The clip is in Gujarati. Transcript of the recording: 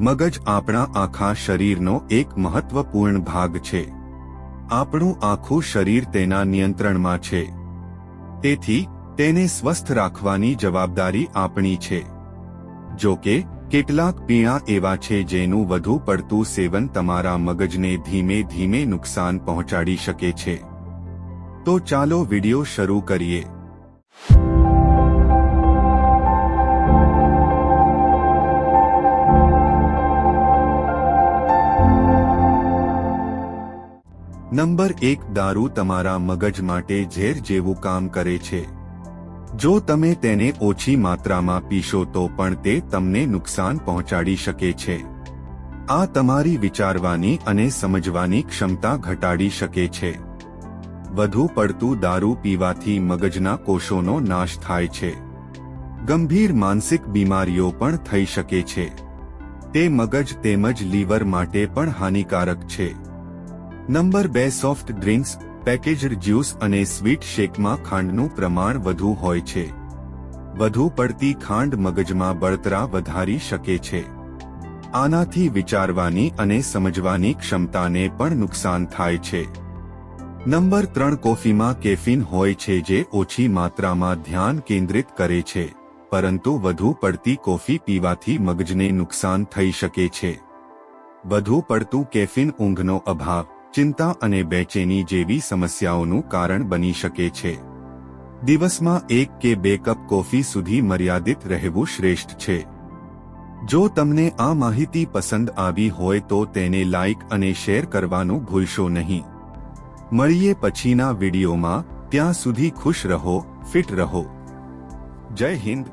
મગજ આપણા આખા શરીરનો એક મહત્વપૂર્ણ ભાગ છે. આપણું આખું શરીર તેના નિયંત્રણમાં છે. તેથી તેને સ્વસ્થ રાખવાની જવાબદારી આપણી છે. જો કે કેટલાક પીણા એવા છે જેનું વધુ પડતું સેવન તમારા મગજને ધીમે ધીમે નુકસાન પહોંચાડી શકે છે. તો ચાલો વિડિયો શરૂ કરીએ. નંબર 1, દારૂ તમારા મગજ માટે ઝેર જેવું કામ કરે છે. જો તમે તેને ઓછી માત્રામાં પીશો તો પણ તે તમને નુકસાન પહોંચાડી શકે છે. આ તમારી વિચારવાની અને સમજવાની ક્ષમતા ઘટાડી શકે છે. વધુ પડતું દારૂ પીવાથી મગજના કોષોનો નાશ થાય છે. ગંભીર માનસિક બીમારીઓ પણ થઈ શકે છે. તે મગજ તેમજ લીવર માટે પણ હાનિકારક છે. Number 2, soft drinks, packaged juice અને સ્વીટ શેકમાં ખાંડનું પ્રમાણ વધુ હોય છે. વધુ પડતી ખાંડ મગજમાં બળતરા વધારી શકે છે. આનાથી વિચારવાની અને સમજવાની ક્ષમતાને પણ નુકસાન થાય છે. નંબર 3, કોફીમાં કેફીન હોય છે જે ઓછી માત્રામાં ધ્યાન કેન્દ્રિત કરે છે, પરંતુ વધુ પડતી કોફી પીવાથી મગજને નુકસાન થઈ શકે છે. વધુ પડતું કેફીન ઊંઘનો અભાવ, ચિંતા અને બેચેની જેવી સમસ્યાઓનું કારણ બની શકે છે. દિવસમાં 1 કે 2 કપ કોફી સુધી મર્યાદિત રહેવું શ્રેષ્ઠ છે. જો તમને આ માહિતી પસંદ આવી હોય તો તેને લાઇક અને શેર કરવાનું ભૂલશો નહીં. મળીએ પછીના વિડીયોમાં. ત્યાં સુધી ખુશ રહો, ફિટ રહો. જય હિન્દ.